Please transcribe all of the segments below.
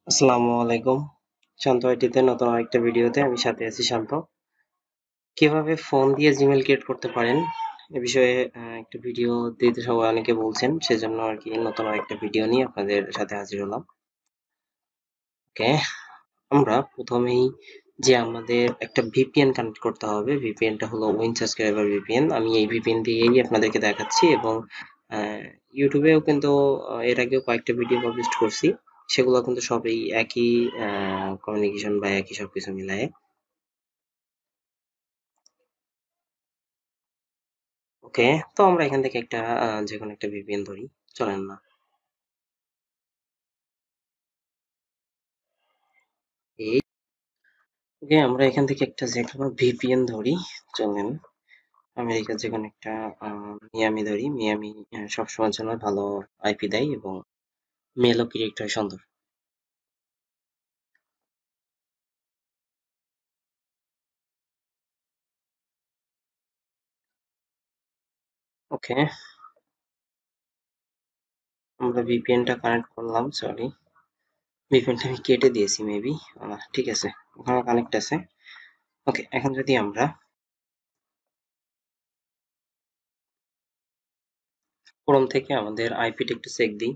আসসালামু আলাইকুম। শান্ত আইটিতে নতুন আরেকটা ভিডিওতে আমি সাথে আছি শান্ত। কিভাবে ফোন দিয়ে জিমেল ক্রিয়েট করতে পারেন এ বিষয়ে একটা ভিডিও দিতে সবাই অনেকে বলছেন, সেজন্য আর কি নতুন আরেকটা ভিডিও নিয়ে আপনাদের সাথে হাজির হলাম। ওকে, আমরা প্রথমেই যে আমাদের একটা ভিপিএন কানেক্ট করতে হবে। ভিপিএনটা হলো উইন সাবস্ক্রাইবার ভিপিএন। আমি এই ভিপিএন দিয়েই আপনাদেরকে দেখাচ্ছি এবং ইউটিউবেও কিন্তু এর আগেও কয়েকটা ভিডিও পাবলিশ করছি। সেগুলো কিন্তু সবই একই কমিউনিকেশন বা একই সবকিছু মিলায়ে। ওকে, তো আমরা এখান থেকে একটা যেকোনো একটা ভিপিএন ধরি, চলেন না। এই ওকে, আমরা এখান থেকে একটা যেকোনো ভিপিএন ধরি, চলেন। আমেরিকার যেকোনো একটা মিয়ামি ধরি। মিয়ামি সবসময়ের জন্য ভালো আইপি দেয় এবং মেলও ক্রিয়েট হয় সুন্দর। ওকে, আমরা ভিপিএনটা কানেক্ট করলাম। সরি, ভিপিএনটা আমি কেটে দিয়েছি মেবি। ঠিক আছে, ওখানে কানেক্ট আছে। ওকে, এখন যদি আমরা ক্রোম থেকে আমাদের আইপিটা একটু চেক দিই।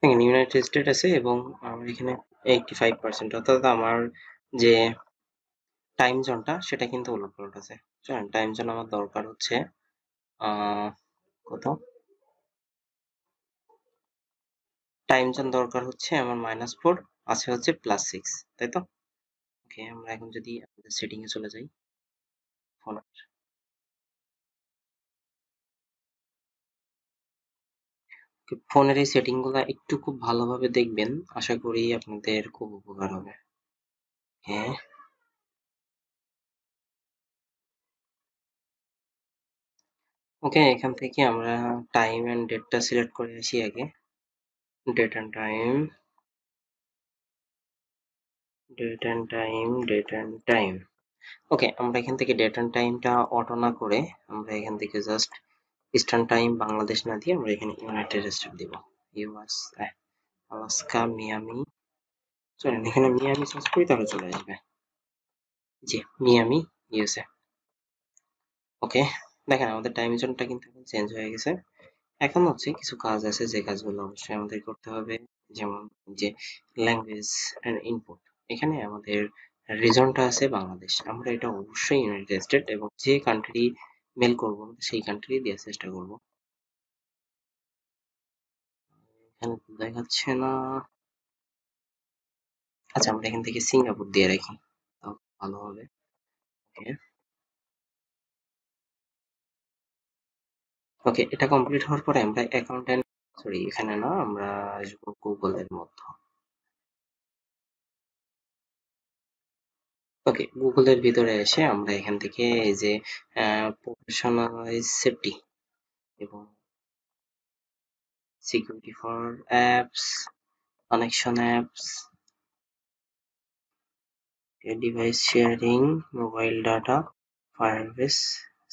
দেখেন ইউনাইটেড স্টেট আছে এবং আমার এখানে 85%, অর্থাৎ আমার যে টাইম জোনটা সেটা কিন্তু উলটপালট আছে। চলেন, টাইম জোন আমার দরকার হচ্ছে আহ কত, টাইম জোন দরকার হচ্ছে আমার -4, আছে হচ্ছে +6, তাই তো? ওকে, আমরা এখন যদি আমাদের সেটিং এ চলে যাই ফোনের, ফোনের এই সেটিং গুলা একটু খুব ভালোভাবে দেখবেন, আশা করি আপনাদের খুব উপকার হবে। হ্যাঁ, ওকে, এখান থেকে আমরা টাইম এন্ড ডেটটা সিলেক্ট করে আসি আগে। Date and time, date and time, date and time. Okay, আমরা এখান থেকে ডেট এন্ড টাইমটা অটো না করে আমরা এখান থেকে জাস্ট ইস্টার্ন টাইম বাংলাদেশ না দিয়ে আমরা এখানে ইউনাইটেড স্টেট দিব। US, Alaska, Miami. চলেন এখানে মিয়ামি সার্চ করি, তাহলে চলে আসবে। জি, মিয়ামি, ইউএসএ। ওকে, দেখেন আমাদের টাইম জোনটা কিন্তু চেঞ্জ হয়ে গেছে। এখন হচ্ছে কিছু কাজ আছে যে কাজগুলো অবশ্যই আমাদের করতে হবে, যেমন যে ল্যাঙ্গুয়েজ এন্ড ইনপুট। এখানে আমাদের রিজনটা আছে বাংলাদেশ, আমরা এটা অবশ্যই ইউনাইটেড স্টেট এবং যে কান্ট্রি মেল করব সেই কান্ট্রি দেওয়ার চেষ্টা করব। এখানে তো দেখাচ্ছে না। আচ্ছা, আমরা এখান থেকে সিঙ্গাপুর দিয়ে রাখি, তাও ভালো হবে। ওকে, ওকে, এটা কমপ্লিট হওয়ার পরে আমরা অ্যাকাউন্টেন্ট, সরি এখানে না, আমরা আসবো গুগলের মধ্যে। ওকে, গুগলের ভিতরে এসে আমরা এখান থেকে এই যে প্রফেশনালাইজ সেফটি এবং security for apps, connection apps, device sharing, mobile data, Firebase,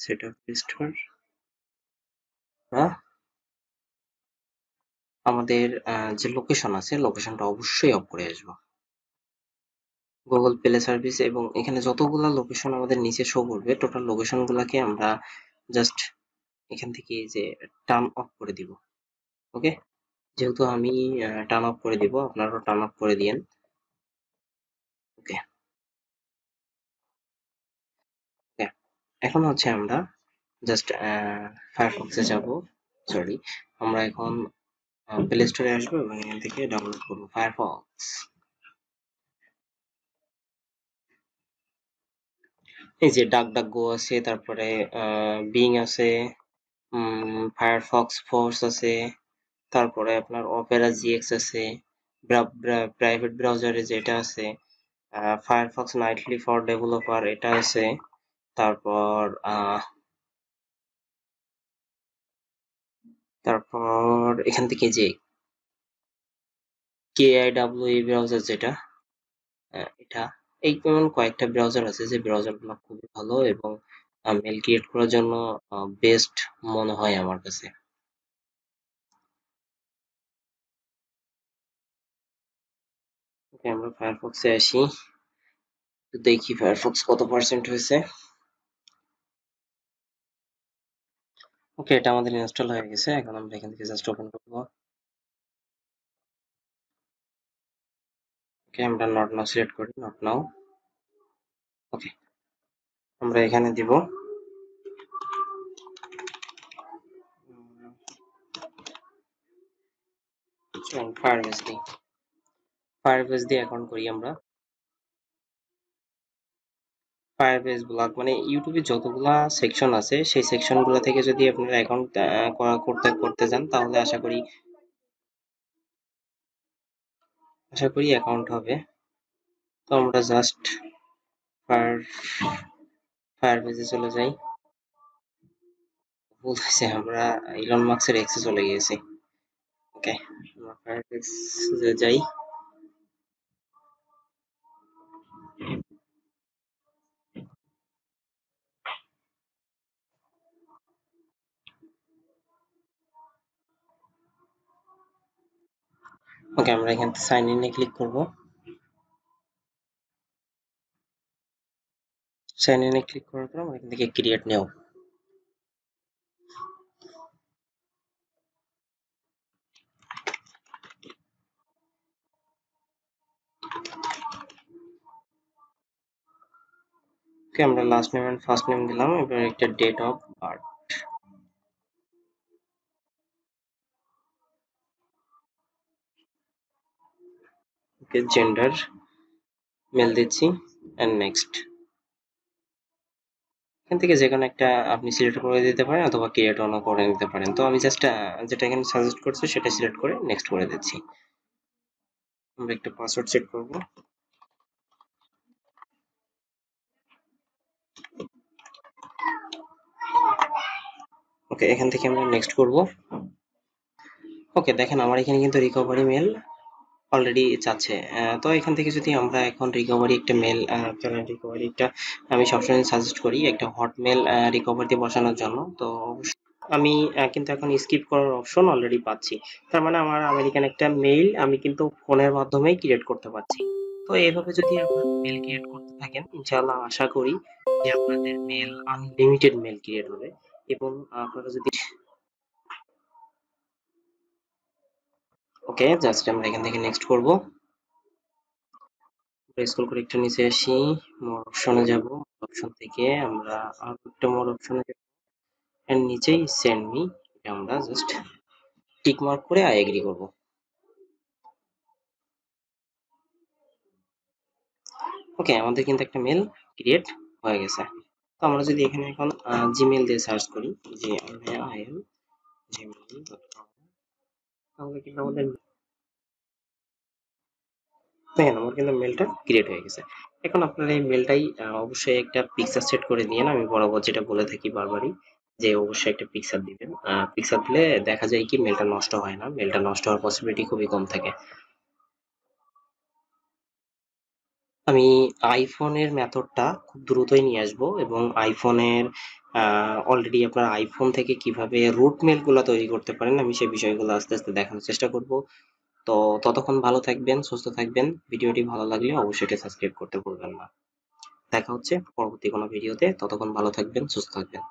setup restore, আমাদের যে লোকেশন আছে লোকেশনটা অবশ্যই অফ করে আসবো। গুগল প্লে সার্ভিস এবং এখানে যতগুলা লোকেশন আমাদের নিচে শো করবে টোটাল লোকেশন গুলাকে আমরা জাস্ট এখান থেকে এই যে টার্ন অফ করে দিব। ওকে, যেহেতু আমি টার্ন অফ করে দিব, আপনারাও টার্ন অফ করে দিয়েন। ওকে, ওকে, এখন হচ্ছে আমরা জাস্ট ফায়ারফক্সে যাব। সরি, আমরা এখন প্লে স্টোরে আসবো এবং এখান থেকে ডাউনলোড করবো ফায়ারফক্স। এই যে ডাক ডাক গো আছে, তারপরে বিং আছে, ফায়ারফক্স ফোর্স আছে, তারপরে আপনার অপেরা জিএক্স আছে, প্রাইভেট ব্রাউজারে যেটা আছে, ফায়ারফক্স নাইটলি ফর ডেভেলপার এটা আছে, তারপর তারপর এখান থেকে যে কেআইডাব্লিউ ব্রাউজার যেটা, এটা এই এমন কয়েকটা ব্রাউজার আছে যে ব্রাউজারগুলো খুবই ভালো এবং মেল ক্রিয়েট করার জন্য বেস্ট মনে হয় আমার কাছে। ওকে, আমরা ফায়ারফক্সে আসি, তো দেখি ফায়ারফক্স কত পার্সেন্ট হয়েছে। ওকে, এটা আমাদের ইনস্টল হয়ে গেছে, এখন আমরা এখান থেকে জাস্ট ওপেন করবো। ওকে, আমরা নট নাও সিলেক্ট করি, নট নাও। ওকে, আমরা এখানে দিব ফায়ারবেস দিই, ফায়ারবেস দিয়ে অ্যাকাউন্ট করি আমরা। ফায়ারবেস ব্লগ মানে ইউটিউবে যতগুলা সেকশন আছে সেই সেকশনগুলো থেকে যদি আপনারা অ্যাকাউন্ট করতে করতে যান তাহলে আশা করি অ্যাকাউন্ট হবে। তো আমরা জাস্ট ফায়ার ফায়ারবেসে চলে যাই। ভুল হয়েছে, আমরা ইলন মাস্কের এক্সে চলে গিয়েছি। ওকে, আমরা ফায়ারবেসে যাই। ওকে, আমরা এখান থেকে সাইন ইনে ক্লিক করব। সাইন ইনে ক্লিক করার পর আমরা এখান থেকে ক্রিয়েট নেও। ওকে, আমরা last name and first name দিলাম, এবার একটা date of birth. Okay, gender male দিচ্ছি এন্ড নেক্সট। এখান থেকে যে কোনো একটা আপনি সিলেক্ট করে দিতে পারেন অথবা ক্রিয়েট অনও করে নিতে পারেন। তো আমি জাস্ট যেটা এখানে সাজেস্ট করছে সেটা সিলেক্ট করে নেক্সট করে দিচ্ছি। আমরা একটা পাসওয়ার্ড সেট করব। ওকে, এখান থেকে আমরা নেক্সট করব। ওকে, দেখেন আমার এখানে কিন্তু রিকভারি মেল অলরেডি চাচ্ছে। তো এখান থেকে যদি আমরা এখন রিকভারি একটা মেল রিকভারি একটা আমি সবসময় সাজেস্ট করি একটা হটমেল রিকভারিতে বসানোর জন্য। তো আমি কিন্তু এখন স্কিপ করার অপশন অলরেডি পাচ্ছি, তার মানে আমার আমেরিকান একটা মেইল আমি কিন্তু ফোনের মাধ্যমেই ক্রিয়েট করতে পারছি। তো এইভাবে যদি আপনারা মেল ক্রিয়েট করতে থাকেন ইনশাআল্লাহ আশা করি যে আপনাদের মেল আনলিমিটেড মেল ক্রিয়েট হবে। এবং আপনারা যদি ওকে, জাস্ট আমরা এখান থেকে নেক্সট করব। স্ক্রল করে একটু নিচে আসি, মোর অপশনে যাব, অপশন থেকে আমরা আর একটা মোর অপশনে যাব এন্ড নিচেই সেন্ড মি, এটা আমরা জাস্ট টিক মার্ক করে আই এগ্রি করব। ওকে, আমাদের কিন্তু একটা মেল ক্রিয়েট হয়ে গেছে। তো আমরা যদি এখানে এখন জিমেল দিয়ে সার্চ করি যে আই এম gmail.com, তাহলে কিন্তু আমাদের দেখেন আমার কিন্তু মেলটা ক্রিয়েট হয়ে গেছে। এখন আপনার এই মেলটাই অবশ্যই একটা পিকচার সেট করে দিয়েন, আমি বরাবর যেটা বলে থাকি বারবারই যে অবশ্যই একটা পিকচার দিবেন। পিকচার দিলে দেখা যায় কি মেলটা নষ্ট হয় না, মেলটা নষ্ট হওয়ার পসিবিলিটি খুবই কম থাকে। আমি আইফোনের মেথডটা খুব দ্রুতই নিয়ে আসবো এবং আইফোনের অলরেডি আপনার আইফোন থেকে কিভাবে রুট মেলগুলো তৈরি করতে পারেন আমি সেই বিষয়গুলো আস্তে আস্তে দেখানোর চেষ্টা করব। তো ততক্ষণ ভালো থাকবেন, সুস্থ থাকবেন। ভিডিওটি ভালো লাগলে অবশ্যই এটা সাবস্ক্রাইব করতে ভুলবেন না। দেখা হচ্ছে পরবর্তী কোনো ভিডিওতে, ততক্ষণ ভালো থাকবেন, সুস্থ থাকবেন।